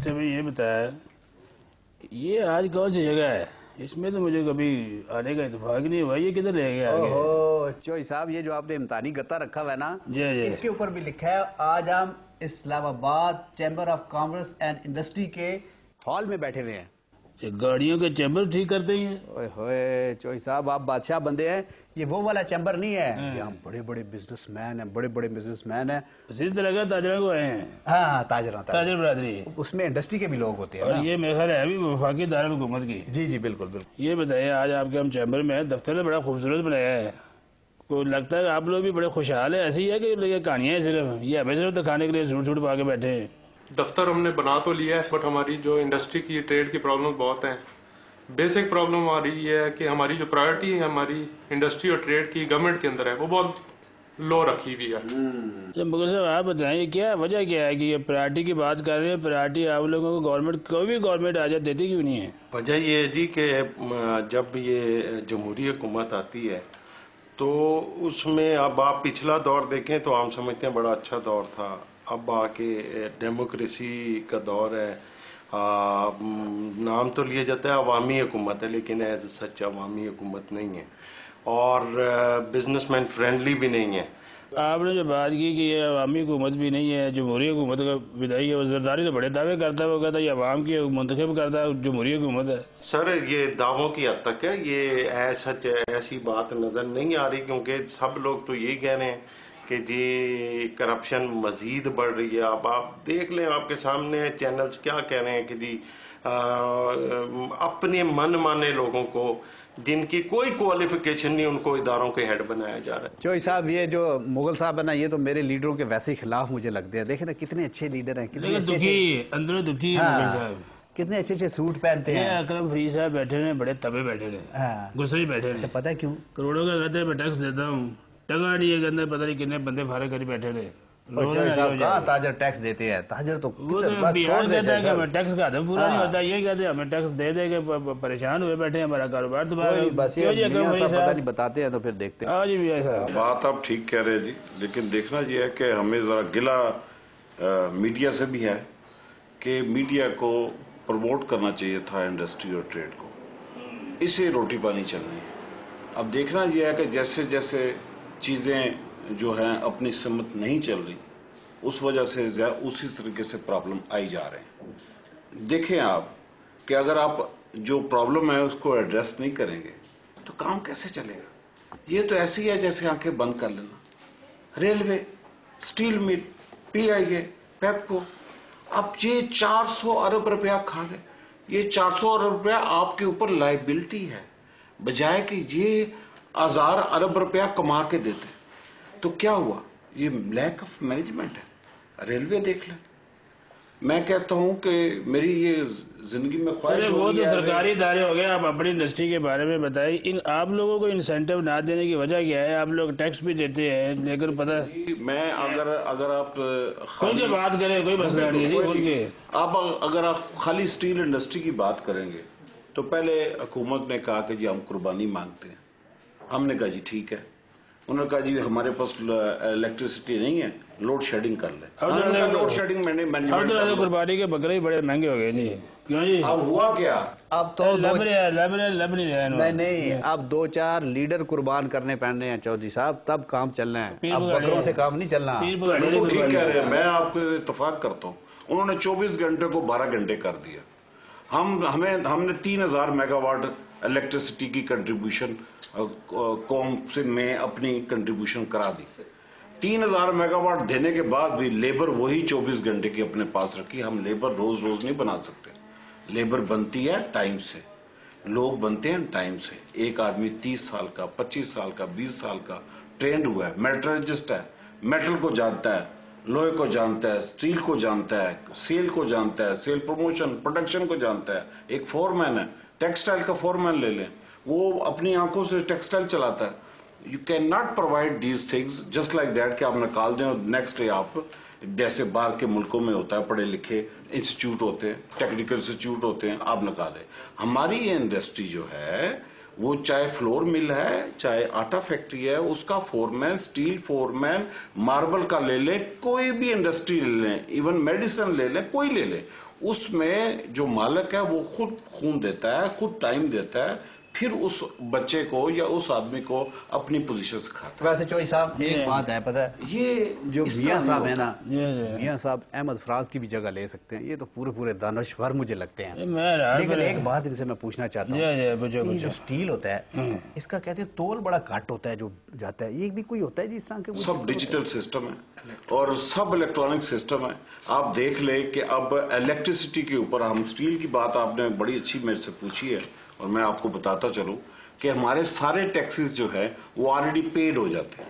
अच्छा भाई ये बताया, ये आज कौन सी जगह है? इसमें तो मुझे कभी आने का इत्तेफाक नहीं हुआ। ये किधर रह गया आगे? ओहो चोई साहब, ये जो आपने इम्तानी गत्ता रखा हुआ है ना, जी। इसके ऊपर भी लिखा है आज हम Islamabad chamber of commerce and industry के हॉल में बैठे हुए हैं। ये गाड़ियों के चैम्बर ठीक करते हैं? ओए होए चोई साहब, आप बादशाह बंदे हैं। ये वो वाला चैम्बर नहीं है, यहाँ बड़े बड़े बिजनेसमैन हैं, बड़े बड़े बिजनेसमैन हैं। इसी तरह का ताजरा को आए हैं। हाँ ताजर ताजर बरादरी, उसमें इंडस्ट्री के भी लोग होते हैं और ना। ये मेरे ख्याल है अभी वफाकी दारुल हुकूमत की। जी जी बिल्कुल बिल्कुल। ये बताइए, आज आपके हम चैम्बर में दफ्तर बड़ा खूबसूरत बनाया है। को लगता है आप लोग भी बड़े खुशहाल है? ऐसी है कि ये कहानियां हैं सिर्फ, ये हमें सिर्फ दिखाने के लिए सूट सूट पा के बैठे हैं? दफ्तर हमने बना तो लिया है, बट हमारी जो इंडस्ट्री की ट्रेड की प्रॉब्लम बहुत हैं। बेसिक प्रॉब्लम हमारी ये है कि हमारी जो प्रायोरिटी है हमारी इंडस्ट्री और ट्रेड की गवर्नमेंट के अंदर है, वो बहुत लो रखी हुई है। मुगल साहब आप बताएं, क्या वजह क्या है कि ये प्रायोरिटी की बात कर रहे हैं? प्रायोरिटी आप लोगों को गवर्नमेंट, कोई भी गवर्नमेंट आ जाए देती क्यों नहीं है? वजह ये है जी कि जब ये जमहूरी हुकूमत आती है तो उसमें अब आप पिछला दौर देखें तो हम समझते हैं बड़ा अच्छा दौर था। अब आके डेमोक्रेसी का दौर है। नाम तो लिया जाता है अवामी हुकूमत है, लेकिन एज सच अवामी हुकूमत नहीं है और बिजनेसमैन फ्रेंडली भी नहीं है। आपने जो बात की कि ये अवामी हुकूमत भी नहीं है, जमहूरी हुकूमत का विदाई है, वो जरदारी तो बड़े दावे करता है, वो कहता है ये अवाम की मुंतखब करता है, जमहूरी हुकूमत है। सर ये दावों की हद तक है, ये सच ऐसी बात नज़र नहीं आ रही, क्योंकि सब लोग तो यही कह रहे हैं कि जी करप्शन मजीद बढ़ रही है। अब आप देख लें, आपके सामने चैनल्स क्या कह रहे हैं कि जी अपने मन माने लोगों को जिनकी कोई क्वालिफिकेशन नहीं, उनको इदारों के हेड बनाया जा रहा है। चोई साहब, ये जो मुगल साहब है ना, ये तो मेरे लीडरों के वैसे ही खिलाफ मुझे लगते हैं। देखे ना कितने अच्छे लीडर हैं, कितने अच्छे अंदर दुखी है मुगल साहब, कितने अच्छे अच्छे सूट पहनते हैं। अकरम फरीद साहब बैठे हैं, बड़े तबे बैठे हैं, गुस्से ही बैठे हैं। पता है क्यों? करोड़ों का कहते हैं मैं टैक्स देता हूँ, टका नहीं है के अंदर, पता नहीं कितने बंदे फारे कर बैठे रहे। ताजर टैक्स देते हैं, ताजर तो वो तो छोड़ देता है कि हमें टैक्स का आदम पूरा नहीं होता, ये कहते हैं हमें टैक्स दे दे के परेशान हुए बैठे हैं, हमारा कारोबार बस ये पता नहीं बताते हैं तो फिर देखते हैं। जी भैया साहब, बात आप ठीक कह रहे हैं जी, लेकिन देखना ये है कि हमें जरा गिला मीडिया से भी है कि मीडिया को प्रमोट करना चाहिए था इंडस्ट्री और ट्रेड को, इसे रोटी पानी चलनी है। अब देखना यह है कि जैसे जैसे चीज़ें जो हैं अपनी सम्मत नहीं चल रही, उस वजह से उसी तरीके से प्रॉब्लम आई जा रहे हैं। देखें आप कि अगर आप जो प्रॉब्लम है उसको एड्रेस नहीं करेंगे तो काम कैसे चलेगा? ये तो ऐसे ही है जैसे आंखें बंद कर लेना। Railway, steel mill, PIA, PEPCO, अब ये 400 अरब रुपया खा गए। ये 400 अरब रुपया आपके ऊपर लाइबिलिटी है, बजाय कि ये 1000 अरब रुपया कमा के देते। तो क्या हुआ? ये लैक ऑफ मैनेजमेंट है। रेलवे देख लें। मैं कहता हूं कि मेरी ये जिंदगी में ख्वाहिश वो तो सरकारी इदारे हो गए। आप अपनी इंडस्ट्री के बारे में बताइए, इन आप लोगों को इंसेंटिव ना देने की वजह क्या है? आप लोग टैक्स भी देते हैं, लेकिन पता मैं अगर आप खुल के बात करें, कोई मसला नहीं है खुल के। आप अगर आप खाली स्टील इंडस्ट्री की बात करेंगे तो पहले हुकूमत ने कहा कि जी हम कुर्बानी मांगते हैं। हमने कहा जी ठीक है। उन्होंने कहा जी हमारे पास इलेक्ट्रिसिटी नहीं है, लोड शेडिंग कर ले। लोड शेडिंग मैनेजमेंट, कुर्बानी के बकरे बड़े महंगे हो गए जी। क्यों जी? अब हुआ क्या? अब तो नहीं, अब 2-4 लीडर कुर्बान करने पड़ने हैं चौधरी साहब, तब काम चलना है। अब बकरों से काम नहीं चलना। बिल्कुल ठीक कह रहे हैं, मैं आपको इत्तेफाक करता हूँ। उन्होंने 24 घंटे को 12 घंटे कर दिया। हमने 3000 मेगावाट इलेक्ट्रिसिटी की कंट्रीब्यूशन कौम से में अपनी कंट्रीब्यूशन करा दी। 3000 मेगावाट देने के बाद भी लेबर वही 24 घंटे की अपने पास रखी। हम लेबर रोज रोज नहीं बना सकते। लेबर बनती है टाइम से, लोग बनते हैं टाइम से। एक आदमी 30 साल का, 25 साल का, 20 साल का ट्रेंड हुआ है, मेटलर्जिस्ट है, मेटल को जानता है, लोहे को जानता है, स्टील को जानता है, सेल को जानता है, सेल प्रमोशन प्रोडक्शन को जानता है। एक फोरमैन है, टेक्सटाइल का फोरमैन ले लें, वो अपनी आंखों से टेक्सटाइल चलाता है। You can not provide these things just like that कि आप निकाल दें और नेक्स्ट डे आप, जैसे बाहर के मुल्कों में होता है, पढ़े लिखे इंस्टीट्यूट होते हैं, टेक्निकल इंस्टीट्यूट होते हैं, आप निकालें। हमारी ये इंडस्ट्री जो है वो चाहे फ्लोर मिल है, चाहे आटा फैक्ट्री है, उसका फोरमैन, स्टील फोरमैन, मार्बल का ले ले, कोई भी इंडस्ट्री ले लें, इवन मेडिसिन ले लें, कोई ले ले, उसमें जो मालिक है वो खुद खून देता है, खुद टाइम देता है, फिर उस बच्चे को या उस आदमी को अपनी पोजीशन सिखाता है। वैसे चौधरी साहब एक बात है, पता है, ये जो मियाँ साहब है ना, ये मियाँ साहब अहमद फराज की भी जगह ले सकते हैं। ये तो पूरे दानश्वर मुझे लगते हैं। मैं लेकिन एक बात इनसे मैं पूछना चाहता हूँ, ये जो स्टील होता है इसका कहते हैं तोल बड़ा घट होता है जो जाता है, ये भी कोई होता है जिस तरह के? सब डिजिटल सिस्टम है और सब इलेक्ट्रॉनिक सिस्टम है। आप देख ले कि अब इलेक्ट्रिसिटी के ऊपर, हम स्टील की बात आपने बड़ी अच्छी मेरे से पूछी है और मैं आपको बताता चलूं कि हमारे सारे टैक्सेस जो है वो ऑलरेडी पेड हो जाते हैं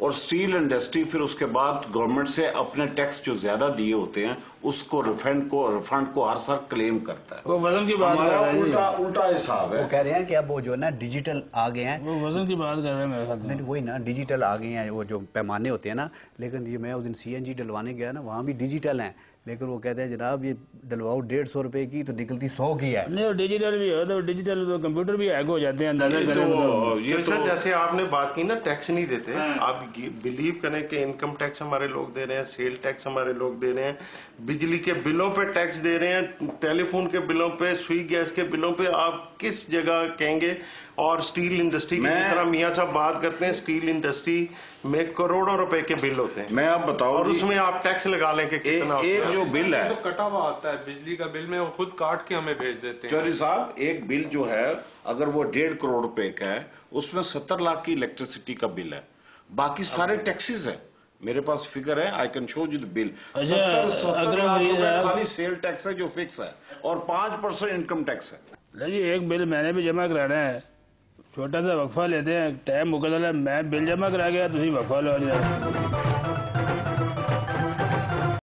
और स्टील इंडस्ट्री फिर उसके बाद गवर्नमेंट से अपने टैक्स जो ज्यादा दिए होते हैं उसको रिफंड को हर साल क्लेम करता है। वो वजन की बात कर रहा है, उल्टा हिसाब है। वो कह रहे हैं कि अब वो जो है ना डिजिटल आ गए हैं। वो वजन की बात कर रहे हैं मेरे ख्याल से। नहीं वही ना, डिजिटल आ गए हैं वो जो पैमाने होते हैं ना। लेकिन ये मैं उस दिन CNG डलवाने गया ना, वहाँ भी डिजिटल हैं, लेकिन वो कहते हैं जनाब ये डलवाओ 150 रुपए की तो निकलती 100 की है। नहीं डिजिटल भी हो तो डिजिटल तो कंप्यूटर भी हैक हो जाते हैं, अंदाजा करें ये तो जैसे आपने बात की ना, टैक्स नहीं देते। आप बिलीव करें कि इनकम टैक्स हमारे लोग दे रहे हैं, सेल टैक्स हमारे लोग दे रहे हैं, बिजली के बिलों पे टैक्स दे रहे हैं, टेलीफोन के बिलों पे, सुई गैस के बिलों पे, आप किस जगह कहेंगे? और स्टील इंडस्ट्री की जिस तरह मियाँ साहब बात करते हैं, स्टील इंडस्ट्री में करोड़ों रुपए के बिल होते हैं। मैं आप बताऊं, और उसमें आप टैक्स लगा लें कि कितना एक जो बिल है तो कटा हुआ आता है बिजली का बिल में, वो खुद काट के हमें भेज देते हैं। चौधरी साहब, एक बिल जो है अगर वो 1.5 करोड़ रुपए का है, उसमें 70 लाख की इलेक्ट्रिसिटी का बिल है, बाकी सारे टैक्सेस है। मेरे पास फिगर है, I can show you the bill. 70 lakh रुपए खाली सेल टैक्स है जो फिक्स है और 5% इनकम टैक्स है। जी एक बिल मैंने भी जमा कराना है, छोटा सा वक्फा लेते हैं, टाइम मुकदल है, मैं बिल जमा करा गया, तुम वक्फा लो।